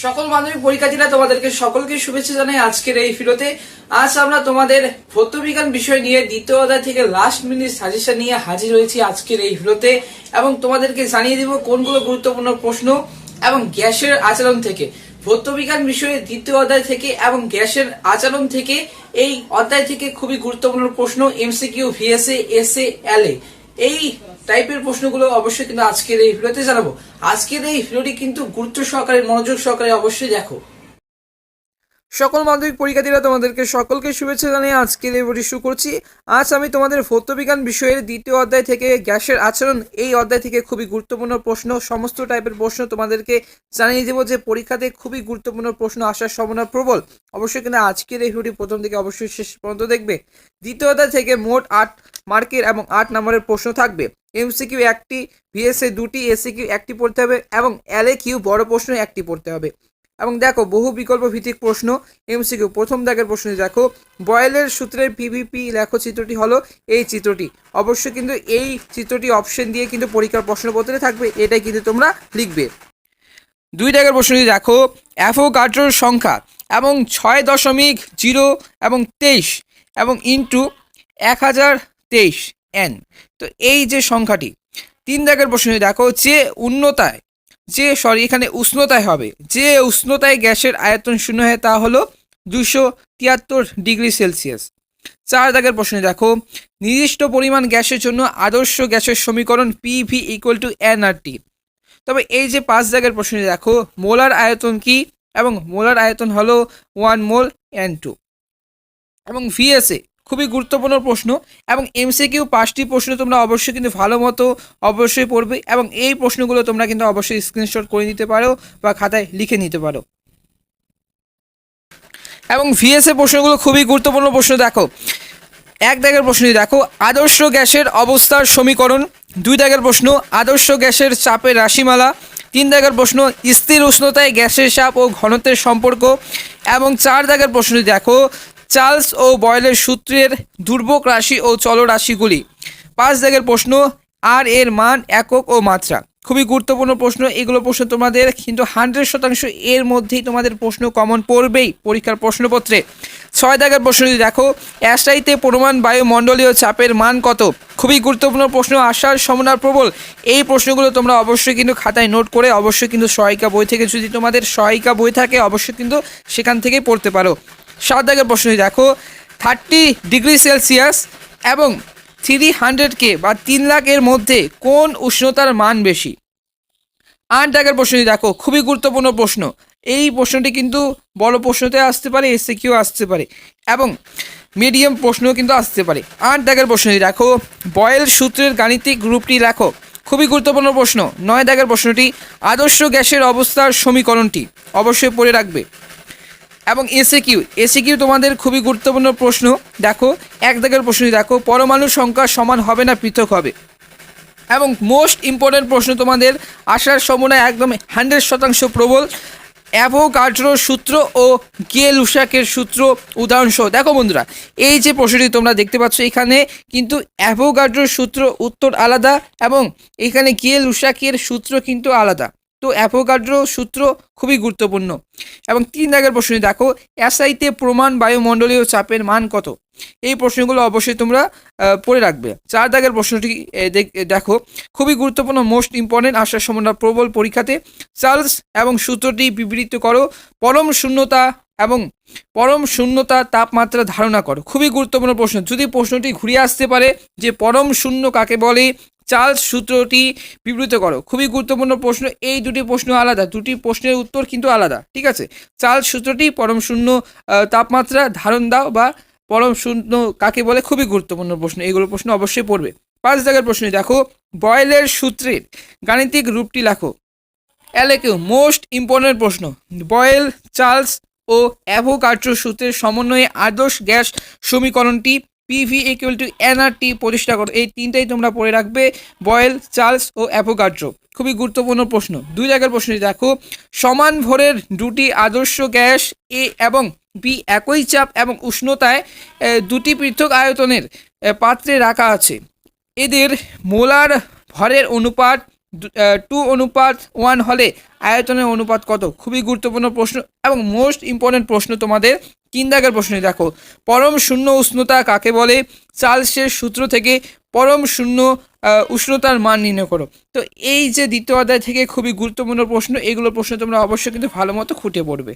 সকল মাধ্যমিক পরীক্ষার্থীরা তোমাদেরকে সকলকে শুভেচ্ছা জানাই আজকের এই ভিডিওতে। আজ আমরা তোমাদের ভৌত বিজ্ঞান বিষয় নিয়ে দ্বিতীয় অধ্যায় থেকে লাস্ট মিনিট সাজেশন নিয়ে হাজির হয়েছি আজকের এই ভিডিওতে, এবং তোমাদেরকে জানিয়ে দিব কোনগুলো গুরুত্বপূর্ণ প্রশ্ন এবং গ্যাসের আচরণ থেকে ভৌত বিজ্ঞান বিষয়ে দ্বিতীয় অধ্যায় থেকে এবং গ্যাসের আচরণ থেকে এই অধ্যায় থেকে খুবই গুরুত্বপূর্ণ প্রশ্ন এমসিকিউ, ভিএসএ, এসএ, এলএ এই টাইপের প্রশ্নগুলো অবশ্যই কিন্তু আজকের এই ভিডিওতে জানাবো। আজকের এই ভিডিওটি কিন্তু গুরুত্ব সহকারে মনোযোগ সহকারে অবশ্যই দেখো। সকল মাধ্যমিক পরীক্ষার্থীরা তোমাদেরকে সকলকে শুভেচ্ছা জানিয়ে আজকের এই ভিডিও শুরু করছি। আজ আমি তোমাদের ভৌত বিজ্ঞান বিষয়ের দ্বিতীয় অধ্যায় থেকে গ্যাসের আচরণ এই অধ্যায় থেকে খুবই গুরুত্বপূর্ণ প্রশ্ন, সমস্ত টাইপের প্রশ্ন তোমাদেরকে জানিয়ে দেবো যে পরীক্ষাতে খুবই গুরুত্বপূর্ণ প্রশ্ন আসার সম্ভাবনা প্রবল। অবশ্যই কিন্তু আজকের এই ভিডিওটি প্রথম থেকে অবশ্যই শেষ পর্যন্ত দেখবে। দ্বিতীয় অধ্যায় থেকে মোট 8 মার্কের এবং 8 নম্বরের প্রশ্ন থাকবে। এমসিকিউ 1টি, ভিএসএ 2টি, এসিকিউ 1টি পড়তে হবে এবং এলএ কিউ বড় প্রশ্ন 1টি পড়তে হবে। এবং দেখো বহু বিকল্প ভিত্তিক প্রশ্ন এমসিকিউ প্রথম দাগের প্রশ্ন দেখো, বয়েলের সূত্রের পিভিপি লেখো চিত্রটি হলো এই চিত্রটি। অবশ্যই কিন্তু এই চিত্রটি অপশন দিয়ে কিন্তু পরীক্ষার প্রশ্নপত্রে থাকবে, এটাই কিন্তু তোমরা লিখবে। 2 দাগের প্রশ্নটি দেখো, অ্যাভোগাড্রোর সংখ্যা এবং 6.0 এবং 23 এবং ইন্টু 1023 n। তো এই যে সংখ্যাটি। 3 দাগের প্রশ্নটি দেখো, এখানে উষ্ণতায় হবে, যে উষ্ণতায় গ্যাসের আয়তন শূন্য হয় তা হলো 273 ডিগ্রি সেলসিয়াস। 4 দাগের প্রশ্ন দেখো, নির্দিষ্ট পরিমাণ গ্যাসের জন্য আদর্শ গ্যাসের সমীকরণ পিভি ইকুয়াল টু এনআরটি। তবে এই যে 5 দাগের প্রশ্নটি দেখো, মোলার আয়তন কি, এবং মোলার আয়তন হলো 1 মোল n2। এবং ভিএসএ খুবই গুরুত্বপূর্ণ প্রশ্ন, এবং এমসিকিউ 5টি প্রশ্ন তোমরা অবশ্যই কিন্তু ভালো মতো অবশ্যই পড়বে, এবং এই প্রশ্নগুলো তোমরা কিন্তু অবশ্যই স্ক্রিনশট করে নিতে পারো বা খাতায় লিখে নিতে পারো। এবং ভিএসএ প্রশ্নগুলো খুবই গুরুত্বপূর্ণ প্রশ্ন দেখো। 1 দাগের প্রশ্নটি দেখো, আদর্শ গ্যাসের অবস্থার সমীকরণ। 2 দাগের প্রশ্ন, আদর্শ গ্যাসের চাপের রাশিমালা। 3 দাগের প্রশ্ন, স্থির উষ্ণতায় গ্যাসের চাপ ও ঘনত্বের সম্পর্ক। এবং 4 দাগের প্রশ্নটি দেখো, চার্লস ও বয়েলের সূত্রের ধ্রুবক রাশি ও চলরাশিগুলি। 5 দাগের প্রশ্ন, আর এর মান, একক ও মাত্রা। খুবই গুরুত্বপূর্ণ প্রশ্ন, এগুলো প্রশ্ন তোমাদের কিন্তু 100% এর মধ্যেই তোমাদের প্রশ্ন কমন পড়বেই পরীক্ষার প্রশ্নপত্রে। 6 দাগের প্রশ্নটি দেখো, অ্যাস্টাইতে প্রমাণ বায়ুমণ্ডলীয় চাপের মান কত। খুবই গুরুত্বপূর্ণ প্রশ্ন আসার সম্ভাবনা প্রবল। এই প্রশ্নগুলো তোমরা অবশ্যই কিন্তু খাতায় নোট করে অবশ্যই কিন্তু সহায়িকা বই থেকে, যদি তোমাদের সহায়িকা বই থাকে অবশ্যই কিন্তু সেখান থেকেই পড়তে পারো। 7 দাগের প্রশ্নটি দেখো, 30 ডিগ্রি সেলসিয়াস এবং 300K বা 3 লাখ এর মধ্যে কোন উষ্ণতার মান বেশি। 8 দাগের প্রশ্নটি দেখো, খুবই গুরুত্বপূর্ণ প্রশ্ন। এই প্রশ্নটি কিন্তু বড় প্রশ্নতে আসতে পারে, এসএকিউ আসতে পারে, এবং মিডিয়াম প্রশ্নও কিন্তু আসতে পারে। 8 দাগের প্রশ্নটি দেখো, বয়েল সূত্রের গাণিতিক রূপটি লেখো। খুবই গুরুত্বপূর্ণ প্রশ্ন। 9 দাগের প্রশ্নটি, আদর্শ গ্যাসের অবস্থার সমীকরণটি অবশ্যই পড়ে রাখবে। এবং এসিকিউ তোমাদের খুবই গুরুত্বপূর্ণ প্রশ্ন দেখো। 1 দাগের প্রশ্নটি দেখো, পরমাণুর সংখ্যা সমান হবে না পৃথক হবে। এবং মোস্ট ইম্পর্টেন্ট প্রশ্ন তোমাদের আসার সম্ভাবনা একদম 100% প্রবল, অ্যাভোগাড্রোর সূত্র ও গে-লুসাকের সূত্র উদাহরণসহ। দেখো বন্ধুরা, এই যে প্রশ্নটি তোমরা দেখতে পাচ্ছ, এখানে কিন্তু অ্যাভোগাড্রোর সূত্র উত্তর আলাদা, এবং এখানে গে-লুসাকের সূত্র কিন্তু আলাদা। তো অ্যাভোগাড্রো সূত্র খুবই গুরুত্বপূর্ণ। এবং 3 দাগের প্রশ্নটি দেখো, এসআইতে প্রমাণ বায়ুমণ্ডলীয় চাপের মান কত। এই প্রশ্নগুলো অবশ্যই তোমরা পড়ে রাখবে। 4 দাগের প্রশ্নটি দেখো, খুবই গুরুত্বপূর্ণ, মোস্ট ইম্পর্টেন্ট আসার সম্ভাবনা প্রবল পরীক্ষাতে। চার্লস এবং সূত্রটি বিবৃত করো। পরম শূন্যতা তাপমাত্রা ধারণা করো। খুবই গুরুত্বপূর্ণ প্রশ্ন, যদি প্রশ্নটি ঘুরিয়ে আসতে পারে যে পরম শূন্য কাকে বলে, চার্লস সূত্রটি বিবৃত করো। খুবই গুরুত্বপূর্ণ প্রশ্ন, এই দুটি প্রশ্ন আলাদা, দুটি প্রশ্নের উত্তর কিন্তু আলাদা, ঠিক আছে। চার্লস সূত্রটি পরম শূন্য তাপমাত্রা ধারণ দাও বা পরম শূন্য কাকে বলে, খুবই গুরুত্বপূর্ণ প্রশ্ন, এইগুলো প্রশ্ন অবশ্যই পড়বে। 5 দাগের প্রশ্ন দেখো, বয়েলের সূত্রের গাণিতিক রূপটি লেখো। এলএকিউ মোস্ট ইম্পর্টেন্ট প্রশ্ন, বয়েল, চার্লস ও অ্যাভোগাড্রো সূত্রের সমন্বয়ে আদর্শ গ্যাস সমীকরণটি পিভি ইকুয়াল টু এনআরটি প্রতিষ্ঠা করো। এই তিনটাই তোমরা পড়ে রাখবে, বয়েল, চার্লস ও অ্যাভোগাড্রো। খুবই গুরুত্বপূর্ণ প্রশ্ন। 2 দাগের প্রশ্নটি দেখো, সমান ভরের দুটি আদর্শ গ্যাস এ এবং বি একই চাপ এবং উষ্ণতায় দুটি পৃথক আয়তনের পাত্রে রাখা আছে। এদের মোলার ভরের অনুপাত 2:1 হলে আয়তনের অনুপাত কত? খুবই গুরুত্বপূর্ণ প্রশ্ন এবং মোস্ট ইম্পর্টেন্ট প্রশ্ন তোমাদের 3 দাগের প্রশ্নটি দেখো। পরম শূন্য উষ্ণতা কাকে বলে? চার্লসের সূত্র থেকে পরম শূন্য উষ্ণতার মান নির্ণয় করো। তো এই যে দ্বিতীয় অধ্যায় থেকে খুবই গুরুত্বপূর্ণ প্রশ্ন, এগুলো প্রশ্ন তোমরা অবশ্যই কিন্তু ভালো মতো খুঁটে পড়বে।